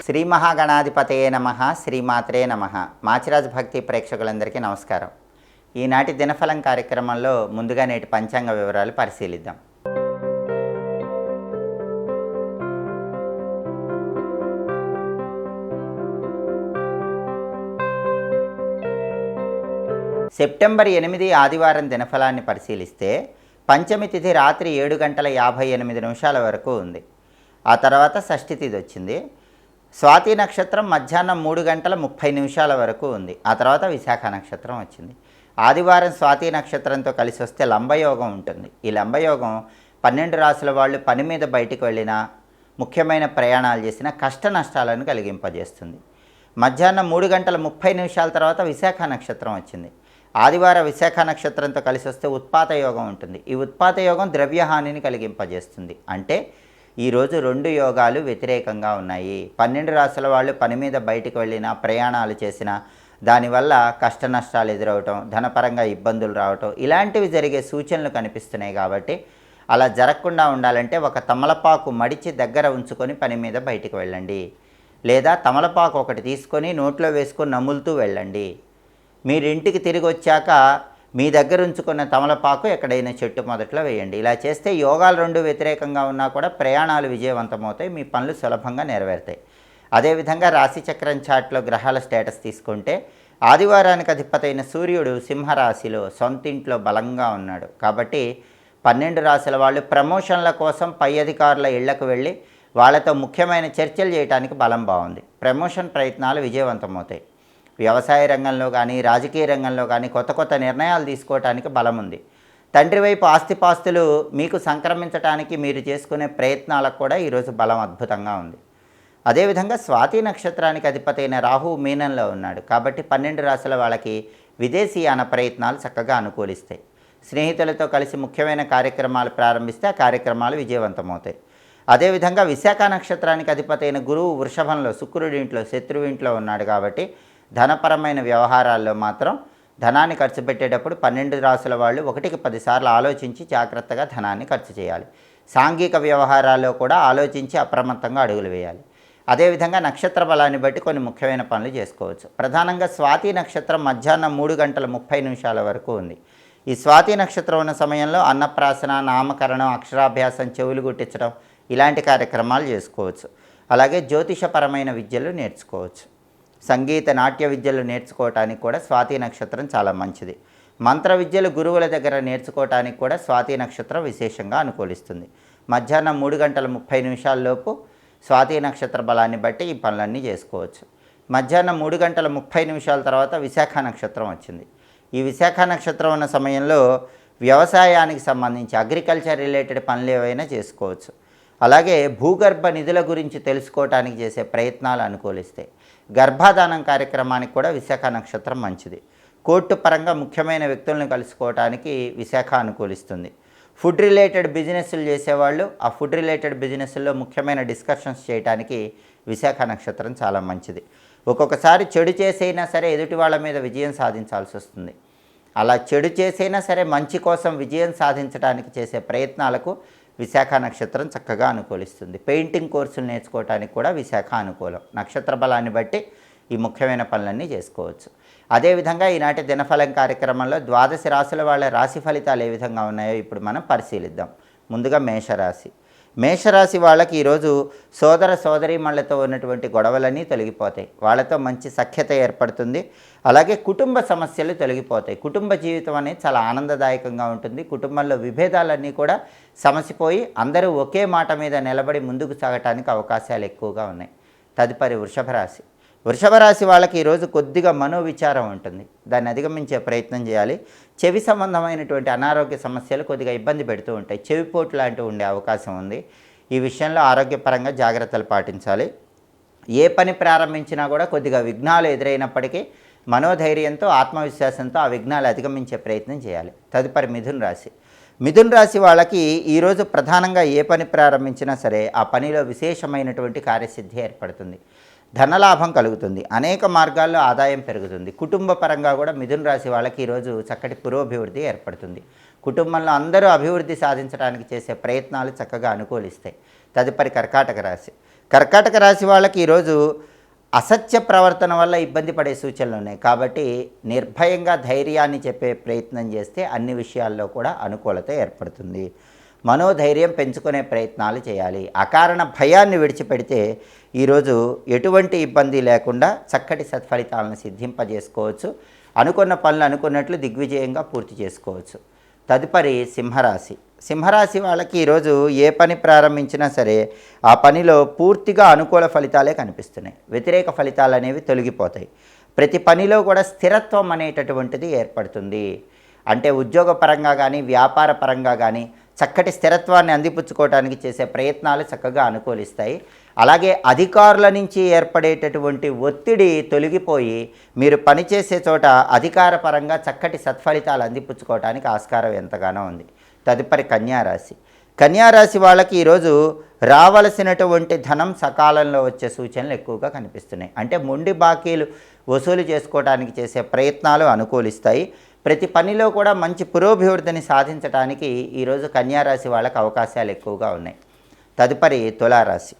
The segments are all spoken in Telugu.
శ్రీ మహాగణాధిపతయే నమః, శ్రీమాత్రే నమః. మాచిరాజు భక్తి ప్రేక్షకులందరికీ నమస్కారం. ఈనాటి దినఫలం కార్యక్రమంలో ముందుగా నేటి పంచాంగ వివరాలు పరిశీలిద్దాం. సెప్టెంబర్ 8 ఆదివారం దినఫలాన్ని పరిశీలిస్తే పంచమి తిథి రాత్రి 7:58 వరకు ఉంది. ఆ తర్వాత షష్ఠి తిథి వచ్చింది. స్వాతి నక్షత్రం మధ్యాహ్నం 3:30 వరకు ఉంది. ఆ తర్వాత విశాఖ నక్షత్రం వచ్చింది. ఆదివారం స్వాతి నక్షత్రంతో కలిసి వస్తే లంబయోగం ఉంటుంది. ఈ లంబయోగం 12 రాసుల వాళ్ళు పని మీద బయటికి వెళ్ళినా, ముఖ్యమైన ప్రయాణాలు చేసినా కష్ట నష్టాలను కలిగింపజేస్తుంది. మధ్యాహ్నం 3:30 తర్వాత విశాఖ నక్షత్రం వచ్చింది. ఆదివారం విశాఖ నక్షత్రంతో కలిసి వస్తే ఉత్పాత యోగం ఉంటుంది. ఈ ఉత్పాత యోగం ద్రవ్యహానిని కలిగింపజేస్తుంది. అంటే ఈరోజు 2 యోగాలు వ్యతిరేకంగా ఉన్నాయి. 12 రాసుల వాళ్ళు పని మీద బయటికి వెళ్ళినా, ప్రయాణాలు చేసినా దానివల్ల కష్ట నష్టాలు ఎదురవటం, ధనపరంగా ఇబ్బందులు రావటం ఇలాంటివి జరిగే సూచనలు కనిపిస్తున్నాయి. కాబట్టి అలా జరగకుండా ఉండాలంటే ఒక తమలపాకు మడిచి దగ్గర ఉంచుకొని పని మీద బయటికి వెళ్ళండి. లేదా తమలపాకు ఒకటి తీసుకొని నోట్లో వేసుకొని నములుతూ వెళ్ళండి. మీరు ఇంటికి తిరిగి వచ్చాక మీ దగ్గర ఉంచుకున్న తమలపాకు ఎక్కడైనా చెట్టు మొదట్లో వేయండి. ఇలా చేస్తే యోగాలు 2 వ్యతిరేకంగా ఉన్నా కూడా ప్రయాణాలు విజయవంతమవుతాయి, మీ పనులు సులభంగా నెరవేరుతాయి. అదేవిధంగా రాశిచక్రం చార్ట్లో గ్రహాల స్టేటస్ తీసుకుంటే ఆదివారానికి అధిపతైన సూర్యుడు సింహరాశిలో సొంతింట్లో బలంగా ఉన్నాడు. కాబట్టి 12 రాశుల వాళ్ళు ప్రమోషన్ల కోసం పై అధికారుల ఇళ్లకు వెళ్ళి వాళ్ళతో ముఖ్యమైన చర్చలు చేయడానికి బలం బాగుంది. ప్రమోషన్ ప్రయత్నాలు విజయవంతమవుతాయి. వ్యవసాయ రంగంలో కానీ, రాజకీయ రంగంలో కానీ కొత్త నిర్ణయాలు తీసుకోవడానికి బలం ఉంది. తండ్రి వైపు ఆస్తిపాస్తులు మీకు సంక్రమించడానికి మీరు చేసుకునే ప్రయత్నాలకు కూడా ఈరోజు బలం అద్భుతంగా ఉంది. అదేవిధంగా స్వాతి నక్షత్రానికి అధిపతైన రాహు మీనంలో ఉన్నాడు. కాబట్టి 12 రాశుల వాళ్ళకి విదేశీయాన ప్రయత్నాలు చక్కగా అనుకూలిస్తాయి. స్నేహితులతో కలిసి ముఖ్యమైన కార్యక్రమాలు ప్రారంభిస్తే ఆ కార్యక్రమాలు విజయవంతమవుతాయి. అదేవిధంగా విశాఖ నక్షత్రానికి అధిపతైన గురువు వృషభంలో, శుక్రుడింట్లో, శత్రువింట్లో ఉన్నాడు. కాబట్టి ధనపరమైన వ్యవహారాల్లో మాత్రం ధనాన్ని ఖర్చు పెట్టేటప్పుడు 12 రాసుల వాళ్ళు 1కి 10 సార్లు ఆలోచించి జాగ్రత్తగా ధనాన్ని ఖర్చు చేయాలి. సాంఘిక వ్యవహారాల్లో కూడా ఆలోచించి అప్రమత్తంగా అడుగులు వేయాలి. అదేవిధంగా నక్షత్ర బలాన్ని బట్టి కొన్ని ముఖ్యమైన పనులు చేసుకోవచ్చు. ప్రధానంగా స్వాతి నక్షత్రం మధ్యాహ్నం 3:30 వరకు ఉంది. ఈ స్వాతి నక్షత్రం ఉన్న సమయంలో అన్నప్రాసన, నామకరణం, అక్షరాభ్యాసం, చెవులు గుట్టించడం ఇలాంటి కార్యక్రమాలు చేసుకోవచ్చు. అలాగే జ్యోతిషపరమైన విద్యలు నేర్చుకోవచ్చు. సంగీత, నాట్య విద్యలు నేర్చుకోవటానికి కూడా స్వాతి నక్షత్రం చాలా మంచిది. మంత్ర విద్యలు గురువుల దగ్గర నేర్చుకోవటానికి కూడా స్వాతి నక్షత్రం విశేషంగా అనుకూలిస్తుంది. మధ్యాహ్నం 3:30 లోపు స్వాతి నక్షత్ర బలాన్ని బట్టి ఈ పనులన్నీ చేసుకోవచ్చు. మధ్యాహ్నం 3:30 తర్వాత విశాఖ నక్షత్రం వచ్చింది. ఈ విశాఖ నక్షత్రం ఉన్న సమయంలో వ్యవసాయానికి సంబంధించి అగ్రికల్చర్ రిలేటెడ్ పనులు ఏవైనా చేసుకోవచ్చు. అలాగే భూగర్భ నిధుల గురించి తెలుసుకోవటానికి చేసే ప్రయత్నాలు అనుకూలిస్తాయి. గర్భాధానం కార్యక్రమానికి కూడా విశాఖ నక్షత్రం మంచిది. కోర్టు పరంగా ముఖ్యమైన వ్యక్తులను కలుసుకోవటానికి విశాఖ అనుకూలిస్తుంది. ఫుడ్ రిలేటెడ్ బిజినెస్లు చేసేవాళ్ళు ఆ ఫుడ్ రిలేటెడ్ బిజినెస్లో ముఖ్యమైన డిస్కషన్స్ చేయడానికి విశాఖ నక్షత్రం చాలా మంచిది. ఒక్కొక్కసారి చెడు చేసైనా సరే ఎదుటి వాళ్ళ మీద విజయం సాధించాల్సి వస్తుంది. అలా చెడు చేసైనా సరే మంచి కోసం విజయం సాధించడానికి చేసే ప్రయత్నాలకు విశాఖ నక్షత్రం చక్కగా అనుకూలిస్తుంది. పెయింటింగ్ కోర్సులు నేర్చుకోవడానికి కూడా విశాఖ అనుకూలం. నక్షత్ర బలాన్ని బట్టి ఈ ముఖ్యమైన పనులన్నీ చేసుకోవచ్చు. అదేవిధంగా ఈనాటి దినఫలం కార్యక్రమంలో 12 రాశుల వాళ్ళ రాశి ఫలితాలు ఏ విధంగా ఉన్నాయో ఇప్పుడు మనం పరిశీలిద్దాం. ముందుగా మేషరాశి. మేషరాశి వాళ్ళకి ఈరోజు సోదర సోదరీమణులతో ఉన్నటువంటి గొడవలన్నీ తొలగిపోతాయి. వాళ్ళతో మంచి సఖ్యత ఏర్పడుతుంది. అలాగే కుటుంబ సమస్యలు తొలగిపోతాయి. కుటుంబ జీవితం అనేది చాలా ఆనందదాయకంగా ఉంటుంది. కుటుంబంలో విభేదాలన్నీ కూడా సమసిపోయి అందరూ ఒకే మాట మీద నిలబడి ముందుకు సాగటానికి అవకాశాలు ఎక్కువగా ఉన్నాయి. తదుపరి వృషభ రాశి. వృషభ రాశి వాళ్ళకి ఈరోజు కొద్దిగా మనోవిచారం ఉంటుంది. దాన్ని అధిగమించే ప్రయత్నం చేయాలి. చెవి సంబంధమైనటువంటి అనారోగ్య సమస్యలు కొద్దిగా ఇబ్బంది పెడుతూ ఉంటాయి. చెవిపోటు లాంటివి ఉండే అవకాశం ఉంది. ఈ విషయంలో ఆరోగ్యపరంగా జాగ్రత్తలు పాటించాలి. ఏ పని ప్రారంభించినా కూడా కొద్దిగా విఘ్నాలు ఎదురైనప్పటికీ మనోధైర్యంతో, ఆత్మవిశ్వాసంతో ఆ విఘ్నాలు అధిగమించే ప్రయత్నం చేయాలి. తదుపరి మిథున రాశి. మిథున రాశి వాళ్ళకి ఈరోజు ప్రధానంగా ఏ పని ప్రారంభించినా సరే ఆ పనిలో విశేషమైనటువంటి కార్యసిద్ధి ఏర్పడుతుంది. ధనలాభం కలుగుతుంది. అనేక మార్గాల్లో ఆదాయం పెరుగుతుంది. కుటుంబ పరంగా కూడా మిథున రాశి వాళ్ళకి ఈరోజు చక్కటి పురోభివృద్ధి ఏర్పడుతుంది. కుటుంబంలో అందరూ అభివృద్ధి సాధించడానికి చేసే ప్రయత్నాలు చక్కగా అనుకూలిస్తాయి. తదుపరి కర్కాటక రాశి. కర్కాటక రాశి వాళ్ళకి ఈరోజు అసత్య ప్రవర్తన వల్ల ఇబ్బంది పడే సూచనలు ఉన్నాయి. కాబట్టి నిర్భయంగా ధైర్యాన్ని చెప్పే ప్రయత్నం చేస్తే అన్ని విషయాల్లో కూడా అనుకూలత ఏర్పడుతుంది. మనోధైర్యం పెంచుకునే ప్రయత్నాలు చేయాలి. అకారణ భయాన్ని విడిచిపెడితే ఈరోజు ఎటువంటి ఇబ్బంది లేకుండా చక్కటి సత్ఫలితాలను సిద్ధింపజేసుకోవచ్చు. అనుకున్న పనులు అనుకున్నట్లు దిగ్విజయంగా పూర్తి చేసుకోవచ్చు. తదుపరి సింహరాశి. సింహరాశి వాళ్ళకి ఈరోజు ఏ పని ప్రారంభించినా సరే ఆ పనిలో పూర్తిగా అనుకూల ఫలితాలే కనిపిస్తున్నాయి. వ్యతిరేక ఫలితాలు అనేవి తొలగిపోతాయి. ప్రతి పనిలో కూడా స్థిరత్వం అనేటటువంటిది ఏర్పడుతుంది. అంటే ఉద్యోగపరంగా కానీ వ్యాపార పరంగా కానీ చక్కటి స్థిరత్వాన్ని అందిపుచ్చుకోవడానికి చేసే ప్రయత్నాలు చక్కగా అనుకూలిస్తాయి. అలాగే అధికారుల నుంచి ఏర్పడేటటువంటి ఒత్తిడి తొలగిపోయి మీరు పనిచేసే చోట అధికారపరంగా చక్కటి సత్ఫలితాలు అందిపుచ్చుకోవడానికి ఆస్కారం ఎంతగానో ఉంది. తదుపరి కన్యారాశి. కన్యారాశి వాళ్ళకి ఈరోజు రావలసినటువంటి ధనం సకాలంలో వచ్చే సూచనలు ఎక్కువగా కనిపిస్తున్నాయి. అంటే మొండి బాకీలు వసూలు చేసుకోవడానికి చేసే ప్రయత్నాలు అనుకూలిస్తాయి. ప్రతి పనిలో కూడా మంచి పురోభివృద్ధిని సాధించడానికి ఈరోజు కన్యారాశి వాళ్ళకి అవకాశాలు ఎక్కువగా ఉన్నాయి. తదుపరి తులారాశి.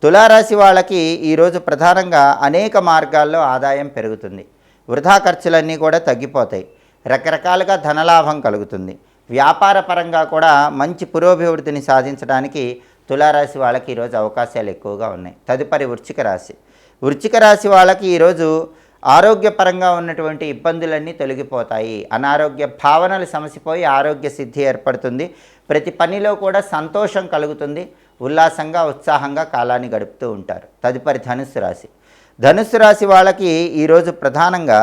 తులారాశి వాళ్ళకి ఈరోజు ప్రధానంగా అనేక మార్గాల్లో ఆదాయం పెరుగుతుంది. వృధా ఖర్చులన్నీ కూడా తగ్గిపోతాయి. రకరకాలుగా ధనలాభం కలుగుతుంది. వ్యాపార పరంగా కూడా మంచి పురోభివృద్ధిని సాధించడానికి తులారాశి వాళ్ళకి ఈరోజు అవకాశాలు ఎక్కువగా ఉన్నాయి. తదుపరి వృశ్చిక రాశి. వృశ్చిక రాశి వాళ్ళకి ఈరోజు ఆరోగ్యపరంగా ఉన్నటువంటి ఇబ్బందులన్నీ తొలగిపోతాయి. అనారోగ్య భావనలు సమసిపోయి ఆరోగ్య సిద్ధి ఏర్పడుతుంది. ప్రతి పనిలో కూడా సంతోషం కలుగుతుంది. ఉల్లాసంగా ఉత్సాహంగా కాలాన్ని గడుపుతూ ఉంటారు. తదుపరి ధనుస్సు రాశి. ధనుస్సు రాశి వాళ్ళకి ఈరోజు ప్రధానంగా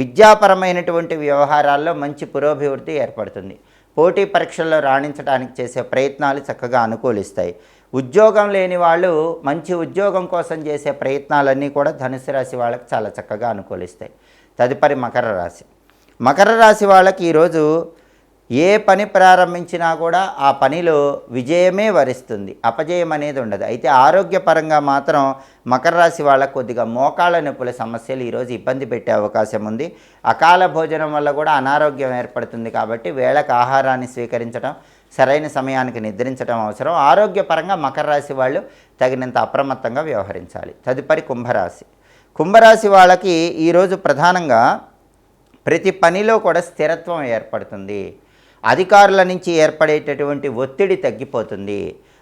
విద్యాపరమైనటువంటి వ్యవహారాల్లో మంచి పురోభివృద్ధి ఏర్పడుతుంది. పోటీ పరీక్షల్లో రాణించడానికి చేసే ప్రయత్నాలు చక్కగా అనుకూలిస్తాయి. ఉద్యోగం లేని వాళ్ళు మంచి ఉద్యోగం కోసం చేసే ప్రయత్నాలన్నీ కూడా ధనుసు రాశి వాళ్ళకి చాలా చక్కగా అనుకూలిస్తాయి. తదుపరి మకర రాశి. మకర రాశి వాళ్ళకి ఈరోజు ఏ పని ప్రారంభించినా కూడా ఆ పనిలో విజయమే వరిస్తుంది. అపజయం అనేది ఉండదు. అయితే ఆరోగ్యపరంగా మాత్రం మకర రాశి వాళ్ళకు కొద్దిగా మోకాళ్ళ నొప్పుల సమస్యలు ఈరోజు ఇబ్బంది పెట్టే అవకాశం ఉంది. అకాల భోజనం వల్ల కూడా అనారోగ్యం ఏర్పడుతుంది. కాబట్టి వేళకు ఆహారాన్ని స్వీకరించడం, సరైన సమయానికి నిద్రించడం అవసరం. ఆరోగ్యపరంగా మకర రాశి వాళ్ళు తగినంత అప్రమత్తంగా వ్యవహరించాలి. తదుపరి కుంభరాశి. కుంభరాశి వాళ్ళకి ఈరోజు ప్రధానంగా ప్రతి పనిలో కూడా స్థిరత్వం ఏర్పడుతుంది. అధికారుల నుంచి ఏర్పడేటటువంటి ఒత్తిడి తగ్గిపోతుంది.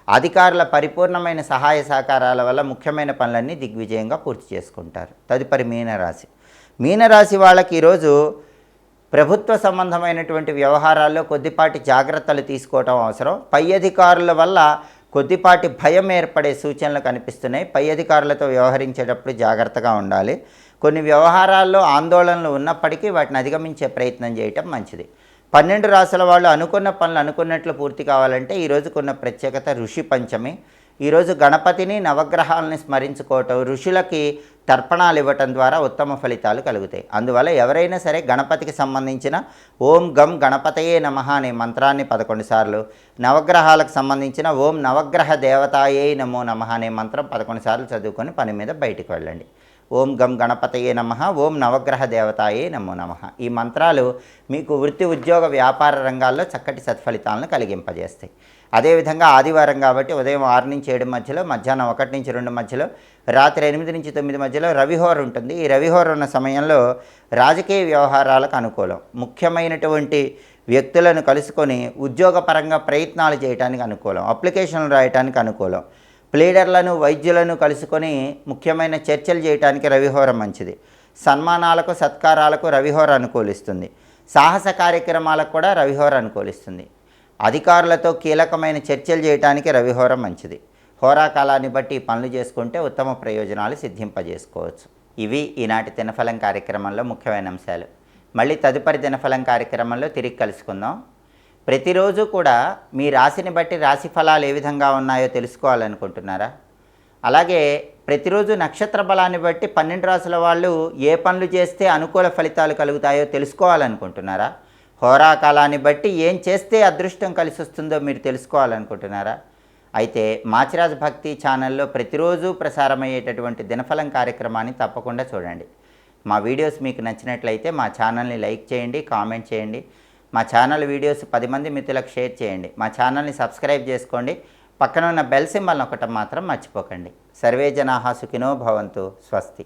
అధికారుల పరిపూర్ణమైన సహాయ సహకారాల వల్ల ముఖ్యమైన పనులన్నీ దిగ్విజయంగా పూర్తి చేసుకుంటారు. తదుపరి మీనరాశి. మీనరాశి వాళ్ళకి ఈరోజు ప్రభుత్వ సంబంధమైనటువంటి వ్యవహారాల్లో కొద్దిపాటి జాగ్రత్తలు తీసుకోవటం అవసరం. పై అధికారుల వల్ల కొద్దిపాటి భయం ఏర్పడే సూచనలు కనిపిస్తున్నాయి. పై అధికారులతో వ్యవహరించేటప్పుడు జాగ్రత్తగా ఉండాలి. కొన్ని వ్యవహారాల్లో ఆందోళనలు ఉన్నప్పటికీ వాటిని అధిగమించే ప్రయత్నం చేయటం మంచిది. 12 రాశుల వాళ్ళు అనుకున్న పనులు అనుకున్నట్లు పూర్తి కావాలంటే ఈరోజుకున్న ప్రత్యేకత ఋషి పంచమి. ఈరోజు గణపతిని నవగ్రహాలని స్మరించుకోవటం, ఋషులకి తర్పణాలు ఇవ్వటం ద్వారా ఉత్తమ ఫలితాలు కలుగుతాయి. అందువల్ల ఎవరైనా సరే గణపతికి సంబంధించిన ఓం గం గణపతయే నమః అనే మంత్రాన్ని 11 సార్లు, నవగ్రహాలకు సంబంధించిన ఓం నవగ్రహ దేవతాయే నమో నమః అనే మంత్రం 11 సార్లు చదువుకొని పని మీద బయటికి వెళ్ళండి. ఓం గం గణపతయే నమః, ఓం నవగ్రహ దేవతాయే నమో నమః. ఈ మంత్రాలు మీకు వృత్తి, ఉద్యోగ, వ్యాపార రంగాల్లో చక్కటి సత్ఫలితాలను కలిగింపజేస్తాయి. అదేవిధంగా ఆదివారం కాబట్టి ఉదయం 6 నుంచి 7 మధ్యలో, మధ్యాహ్నం 1 నుంచి 2 మధ్యలో, రాత్రి 8 నుంచి 9 మధ్యలో రవిహోర ఉంటుంది. ఈ రవిహోర ఉన్న సమయంలో రాజకీయ వ్యవహారాలకు అనుకూలం. ముఖ్యమైనటువంటి వ్యక్తులను కలుసుకొని ఉద్యోగపరంగా ప్రయత్నాలు చేయడానికి అనుకూలం. అప్లికేషన్లు రాయడానికి అనుకూలం. ప్లీడర్లను, వైద్యులను కలుసుకొని ముఖ్యమైన చర్చలు చేయడానికి రవిహోర మంచిది. సన్మానాలకు, సత్కారాలకు రవిహోర అనుకూలిస్తుంది. సాహస కార్యక్రమాలకు కూడా రవిహోర అనుకూలిస్తుంది. అధికారులతో కీలకమైన చర్చలు చేయడానికి రవిహోర మంచిది. హోరాకాలాన్ని బట్టి పనులు చేసుకుంటే ఉత్తమ ప్రయోజనాలు సిద్ధింపజేసుకోవచ్చు. ఇవి ఈనాటి దినఫలం కార్యక్రమంలో ముఖ్యమైన అంశాలు. మళ్ళీ తదుపరి దినఫలం కార్యక్రమంలో తిరిగి కలుసుకుందాం. ప్రతిరోజు కూడా మీ రాశిని బట్టి రాశి ఫలాలు ఏ విధంగా ఉన్నాయో తెలుసుకోవాలనుకుంటున్నారా? అలాగే ప్రతిరోజు నక్షత్ర బలాన్ని బట్టి 12 రాశుల వాళ్ళు ఏ పనులు చేస్తే అనుకూల ఫలితాలు కలుగుతాయో తెలుసుకోవాలనుకుంటున్నారా? హోరాకాలాన్ని బట్టి ఏం చేస్తే అదృష్టం కలిసి వస్తుందో మీరు తెలుసుకోవాలనుకుంటున్నారా? అయితే మాచిరాజ్ భక్తి ఛానల్లో ప్రతిరోజు ప్రసారమయ్యేటటువంటి దినఫలం కార్యక్రమాన్ని తప్పకుండా చూడండి. మా వీడియోస్ మీకు నచ్చినట్లయితే మా ఛానల్ని లైక్ చేయండి, కామెంట్ చేయండి. మా ఛానల్ వీడియోస్ 10 మంది మిత్రులకు షేర్ చేయండి. మా ఛానల్ని సబ్స్క్రైబ్ చేసుకోండి. పక్కన ఉన్న బెల్ సింబల్ నొక్కటం మాత్రం మర్చిపోకండి. సర్వే జనాః సుఖినో భవంతు. స్వస్తి.